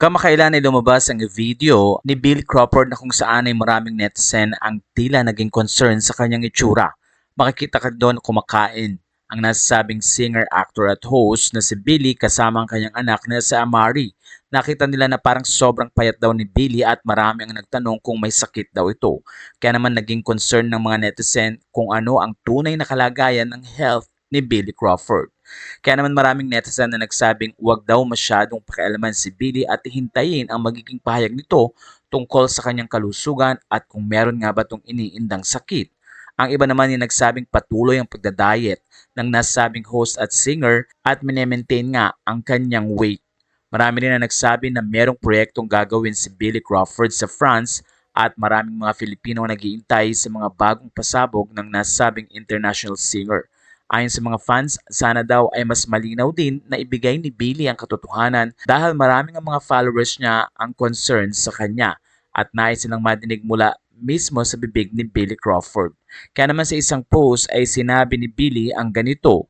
Kamakailan ay lumabas ang video ni Billy Crawford na kung saan ay maraming netizen ang tila naging concern sa kanyang itsura. Makikita ka doon kumakain ang nasasabing singer, actor at host na si Billy kasama ang kanyang anak na si Amari. Nakita nila na parang sobrang payat daw ni Billy at marami ang nagtanong kung may sakit daw ito. Kaya naman naging concern ng mga netizen kung ano ang tunay na kalagayan ng health ni Billy Crawford. Kaya naman maraming netizen na nagsabing huwag daw masyadong pakialaman si Billy at hintayin ang magiging pahayag nito tungkol sa kanyang kalusugan at kung meron nga ba itong iniindang sakit. Ang iba naman yung nagsabing patuloy ang pagdadiet ng nasabing host at singer at minemaintain nga ang kanyang weight. Marami rin na nagsabi na merong proyektong gagawin si Billy Crawford sa France at maraming mga Filipino ang nag-iintay sa mga bagong pasabog ng nasabing international singer. Ayon sa mga fans, sana daw ay mas malinaw din na ibigay ni Billy ang katotohanan dahil maraming ang mga followers niya ang concerned sa kanya at nais silang madinig mula mismo sa bibig ni Billy Crawford. Kaya naman sa isang post ay sinabi ni Billy ang ganito,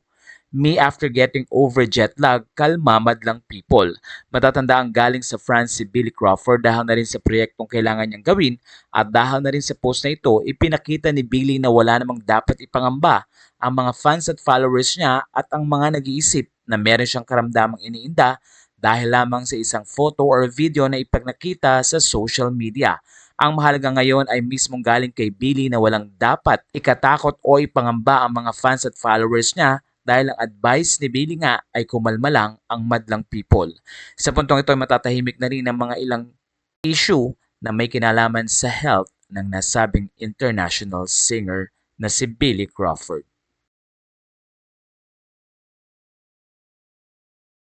"Me after getting over jet lag, kalma madlang people." Matatanda ang galing sa France si Billy Crawford dahil na rin sa proyektong kailangan niyang gawin at dahil na rin sa post na ito, ipinakita ni Billy na wala namang dapat ipangamba ang mga fans at followers niya at ang mga nag-iisip na meron siyang karamdamang iniinda dahil lamang sa isang photo or video na ipagnakita sa social media. Ang mahalaga ngayon ay mismong galing kay Billy na walang dapat ikatakot o ipangamba ang mga fans at followers niya dahil ang advice ni Billy nga ay kumalma lang ang madlang people. Sa puntong ito ay matatahimik na rin ang mga ilang issue na may kinalaman sa health ng nasabing international singer na si Billy Crawford.